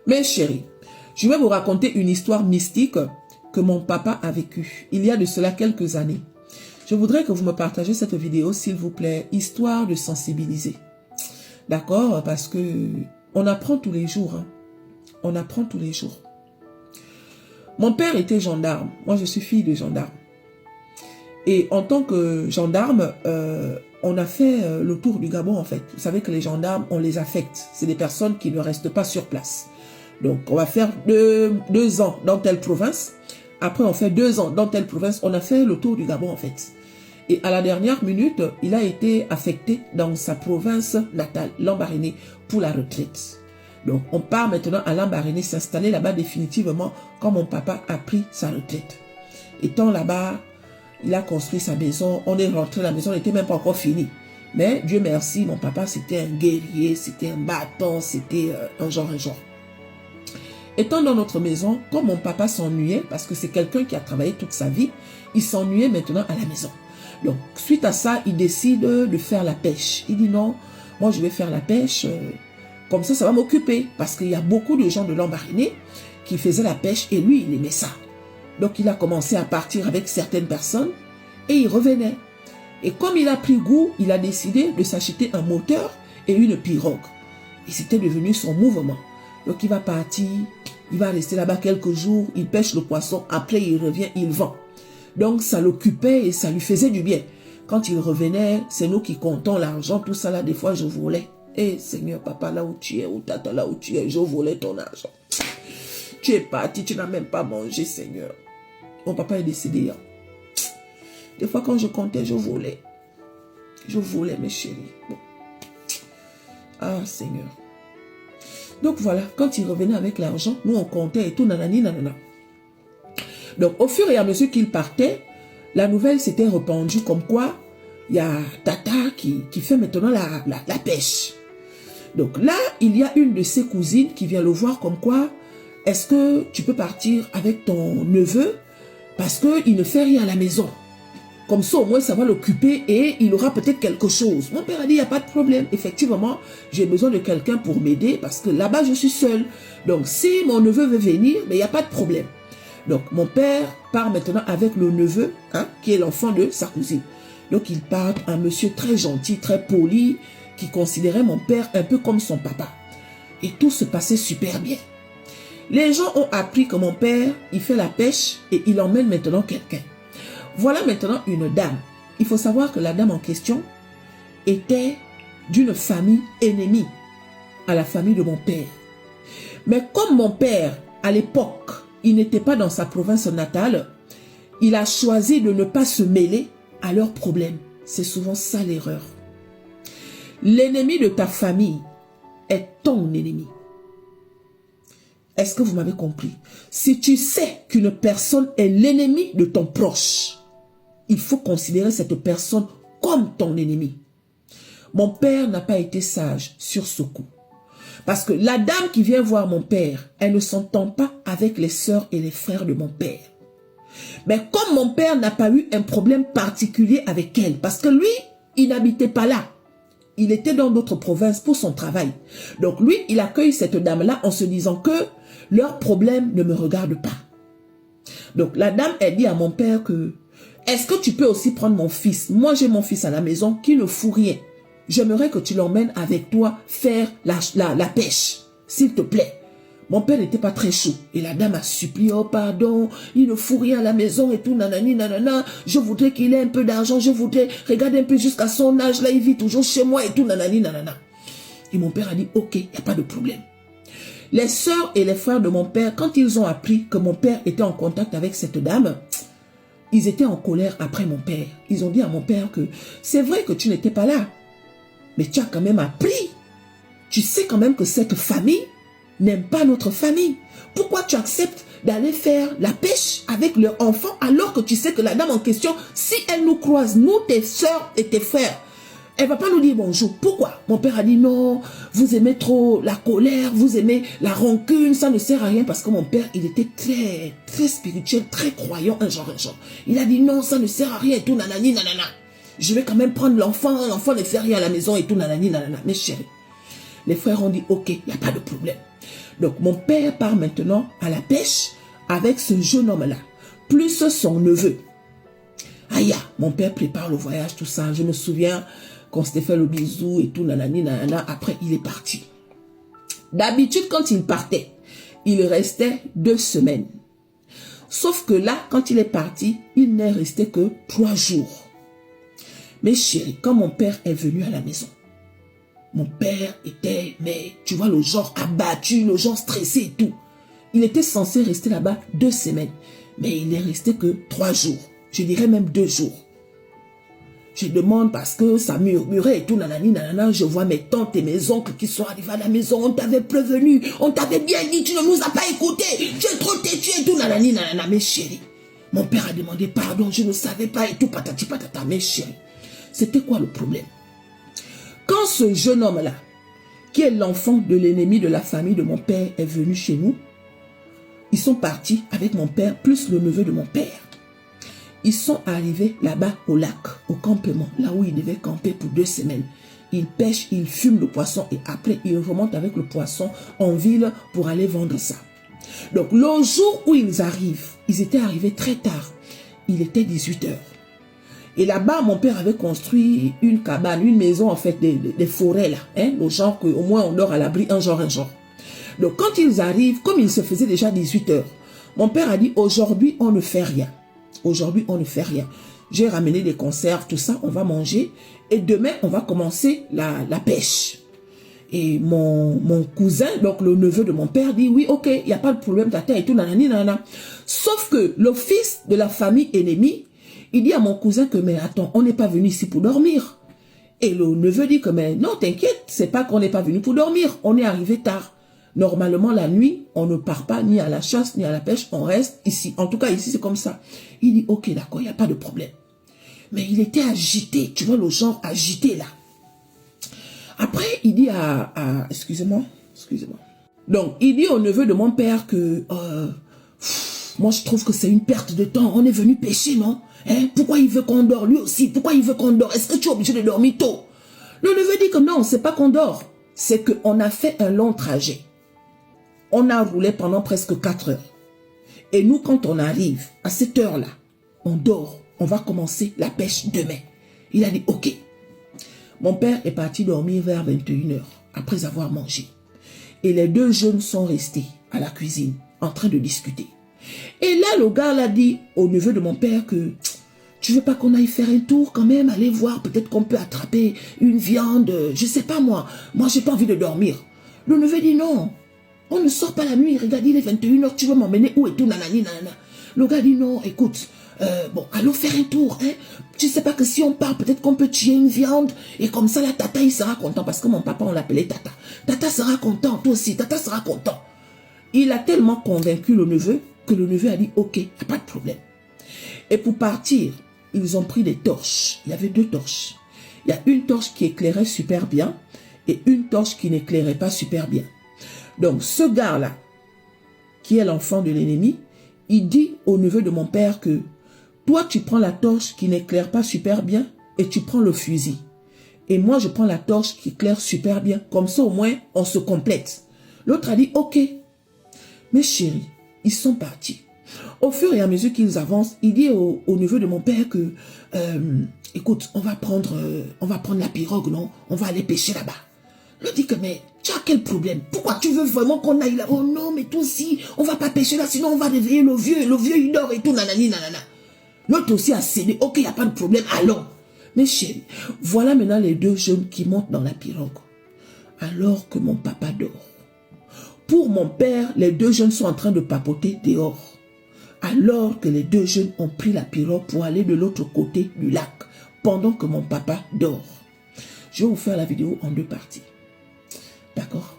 Mes chéris, je vais vous raconter une histoire mystique que mon papa a vécue il y a de cela quelques années. Je voudrais que vous me partagez cette vidéo, s'il vous plaît, histoire de sensibiliser. D'accord? Parce que on apprend tous les jours. Hein. On apprend tous les jours. Mon père était gendarme. Moi, je suis fille de gendarme. Et en tant que gendarme, on a fait le tour du Gabon, en fait. Vous savez que les gendarmes, on les affecte. C'est des personnes qui ne restent pas sur place. Donc, on va faire deux ans dans telle province. Après, on fait 2 ans dans telle province. On a fait le tour du Gabon, en fait. Et à la dernière minute, il a été affecté dans sa province natale, Lambaréné, pour la retraite. Donc, on part maintenant à Lambaréné, s'installer là-bas définitivement quand mon papa a pris sa retraite. Étant là-bas, il a construit sa maison. On est rentré à la maison, elle n'était même pas encore finie. Mais Dieu merci, mon papa, c'était un guerrier, c'était un battant, c'était un genre. Étant dans notre maison, comme mon papa s'ennuyait, parce que c'est quelqu'un qui a travaillé toute sa vie, il s'ennuyait maintenant à la maison. Donc, suite à ça, il décide de faire la pêche. Il dit non, moi je vais faire la pêche, comme ça va m'occuper. Parce qu'il y a beaucoup de gens de Lambaréné qui faisaient la pêche et lui, il aimait ça. Donc, il a commencé à partir avec certaines personnes et il revenait. Et comme il a pris goût, il a décidé de s'acheter un moteur et une pirogue. Et c'était devenu son mouvement. Donc, il va partir, il va rester là-bas quelques jours, il pêche le poisson, après il revient, il vend. Donc, ça l'occupait et ça lui faisait du bien. Quand il revenait, c'est nous qui comptons l'argent, tout ça là, des fois je volais. Eh Seigneur, papa, là où tu es, ou tata, là où tu es, je volais ton argent. Tu es parti, tu n'as même pas mangé, Seigneur. Mon papa est décédé. Hein. Des fois, quand je comptais, je volais. Je volais, mes chéris. Bon. Ah, Seigneur. Donc voilà, quand il revenait avec l'argent, nous on comptait et tout, nanani, nanana. Donc au fur et à mesure qu'il partait, la nouvelle s'était répandue comme quoi il y a Tata qui fait maintenant la pêche. Donc là, il y a une de ses cousines qui vient le voir comme quoi, est-ce que tu peux partir avec ton neveu parce qu'il ne fait rien à la maison. Comme ça, au moins, ça va l'occuper et il aura peut-être quelque chose. Mon père a dit, il n'y a pas de problème. Effectivement, j'ai besoin de quelqu'un pour m'aider parce que là-bas, je suis seule. Donc, si mon neveu veut venir, mais il n'y a pas de problème. Donc, mon père part maintenant avec le neveu, hein, qui est l'enfant de sa cousine. Donc, il part, un monsieur très gentil, très poli, qui considérait mon père un peu comme son papa. Et tout se passait super bien. Les gens ont appris que mon père, il fait la pêche et il emmène maintenant quelqu'un. Voilà maintenant une dame. Il faut savoir que la dame en question était d'une famille ennemie à la famille de mon père. Mais comme mon père, à l'époque, il n'était pas dans sa province natale, il a choisi de ne pas se mêler à leurs problèmes. C'est souvent ça l'erreur. L'ennemi de ta famille est ton ennemi. Est-ce que vous m'avez compris? Si tu sais qu'une personne est l'ennemi de ton proche, il faut considérer cette personne comme ton ennemi. Mon père n'a pas été sage sur ce coup. Parce que la dame qui vient voir mon père, elle ne s'entend pas avec les sœurs et les frères de mon père. Mais comme mon père n'a pas eu un problème particulier avec elle, parce que lui, il n'habitait pas là. Il était dans d'autres provinces pour son travail. Donc lui, il accueille cette dame-là en se disant que leur problème ne me regarde pas. Donc la dame, elle dit à mon père que est-ce que tu peux aussi prendre mon fils? Moi, j'ai mon fils à la maison qui ne fout rien. J'aimerais que tu l'emmènes avec toi faire la pêche, s'il te plaît. Mon père n'était pas très chaud. Et la dame a supplié, oh pardon, il ne fout rien à la maison et tout, nanani, nanana. Je voudrais qu'il ait un peu d'argent, je voudrais regarder un peu jusqu'à son âge, là, il vit toujours chez moi et tout, nanani, nanana. Et mon père a dit, ok, il n'y a pas de problème. Les sœurs et les frères de mon père, quand ils ont appris que mon père était en contact avec cette dame, ils étaient en colère après mon père. Ils ont dit à mon père que c'est vrai que tu n'étais pas là, mais tu as quand même appris. Tu sais quand même que cette famille n'aime pas notre famille. Pourquoi tu acceptes d'aller faire la pêche avec leur enfant alors que tu sais que la dame en question, si elle nous croise, nous, tes sœurs et tes frères, elle ne va pas nous dire bonjour. Pourquoi? Mon père a dit non, vous aimez trop la colère, vous aimez la rancune, ça ne sert à rien parce que mon père, il était très spirituel, très croyant, un genre. Il a dit non, ça ne sert à rien et tout, nanani, nanana. Je vais quand même prendre l'enfant, l'enfant ne fait rien à la maison et tout, nanani, nanana. Mes chéris, les frères ont dit ok, il n'y a pas de problème. Donc, mon père part maintenant à la pêche avec ce jeune homme-là, plus son neveu. Aïe, mon père prépare le voyage, tout ça. Je me souviens qu'on s'était fait le bisou et tout, nanani, nanana. Après, il est parti. D'habitude, quand il partait, il restait 2 semaines. Sauf que là, quand il est parti, il n'est resté que 3 jours. Mais chérie, quand mon père est venu à la maison, mon père était, mais tu vois, le genre abattu, le genre stressé et tout. Il était censé rester là-bas 2 semaines. Mais il n'est resté que 3 jours. Je dirais même 2 jours. Je demande parce que ça murmurait et tout, nanani, nanana. Je vois mes tantes et mes oncles qui sont arrivés à la maison. On t'avait prévenu, on t'avait bien dit, tu ne nous as pas écoutés. Tu es trop têtu et tout, nanani, nanana. Mais chérie, mon père a demandé pardon, je ne savais pas et tout, patati patata. Mais chérie, c'était quoi le problème? Quand ce jeune homme-là, qui est l'enfant de l'ennemi de la famille de mon père, est venu chez nous, ils sont partis avec mon père, plus le neveu de mon père. Ils sont arrivés là-bas au lac, au campement, là où ils devaient camper pour 2 semaines. Ils pêchent, ils fument le poisson et après ils remontent avec le poisson en ville pour aller vendre ça. Donc le jour où ils arrivent, ils étaient arrivés très tard. Il était 18 h. Et là-bas, mon père avait construit une cabane, une maison en fait, des forêts là. Hein, le genre qu'au moins on dort à l'abri un jour. Donc quand ils arrivent, comme il se faisait déjà 18 h, mon père a dit aujourd'hui on ne fait rien. Aujourd'hui on ne fait rien. J'ai ramené des conserves, tout ça, on va manger. Et demain on va commencer la pêche. Et mon cousin, donc le neveu de mon père, dit oui, ok, il n'y a pas de problème, tata et tout, nanani, nanana. Sauf que le fils de la famille ennemie, il dit à mon cousin que mais attends, on n'est pas venu ici pour dormir. Et le neveu dit que mais non, t'inquiète, c'est pas qu'on n'est pas venu pour dormir, on est arrivé tard. Normalement, la nuit, on ne part pas ni à la chasse, ni à la pêche, on reste ici. En tout cas, ici, c'est comme ça. Il dit, ok, d'accord, il n'y a pas de problème. Mais il était agité, tu vois le genre agité là. Après, il dit excusez-moi. Donc, il dit au neveu de mon père que, moi, je trouve que c'est une perte de temps. On est venu pêcher, non? Hein? Pourquoi il veut qu'on dort, lui aussi? Pourquoi il veut qu'on dort? Est-ce que tu es obligé de dormir tôt? Le neveu dit que non, c'est pas qu'on dort. C'est qu'on a fait un long trajet. On a roulé pendant presque 4 heures. Et nous, quand on arrive à cette heure-là, on dort. On va commencer la pêche demain. Il a dit, ok. Mon père est parti dormir vers 21 h, après avoir mangé. Et les 2 jeunes sont restés à la cuisine, en train de discuter. Et là, le gars l'a dit au neveu de mon père que tu veux pas qu'on aille faire un tour quand même, aller voir, peut-être qu'on peut attraper une viande, je sais pas moi. Moi, j'ai pas envie de dormir. Le neveu dit non. On ne sort pas la nuit, regarde, il est 21 h, tu veux m'emmener où et tout, nanani, nanana. Le gars dit non, écoute, bon, allons faire un tour, hein. Tu sais pas que si on part, peut-être qu'on peut tuer une viande, et comme ça, la tata, il sera content, parce que mon papa, on l'appelait tata. Tata sera content, toi aussi, tata sera content. Il a tellement convaincu le neveu, que le neveu a dit, ok, y a pas de problème. Et pour partir, ils ont pris des torches. Il y avait 2 torches. Il y a une torche qui éclairait super bien, et une torche qui n'éclairait pas super bien. Donc, ce gars-là, qui est l'enfant de l'ennemi, il dit au neveu de mon père que toi, tu prends la torche qui n'éclaire pas super bien et tu prends le fusil. Et moi, je prends la torche qui éclaire super bien. Comme ça, au moins, on se complète. L'autre a dit, ok. Mais chérie, ils sont partis. Au fur et à mesure qu'ils avancent, il dit au neveu de mon père que, écoute, on va prendre la pirogue, non? On va aller pêcher là-bas. L'autre dit que, mais tu as quel problème? Pourquoi tu veux vraiment qu'on aille là? Oh non, mais toi aussi, on va pas pêcher là, sinon on va réveiller le vieux il dort et tout, nanani, nanana. L'autre aussi a cédé, ok, il n'y a pas de problème, allons. Mais chérie, voilà maintenant les 2 jeunes qui montent dans la pirogue, alors que mon papa dort. Pour mon père, les 2 jeunes sont en train de papoter dehors, alors que les 2 jeunes ont pris la pirogue pour aller de l'autre côté du lac, pendant que mon papa dort. Je vais vous faire la vidéo en 2 parties. D'accord?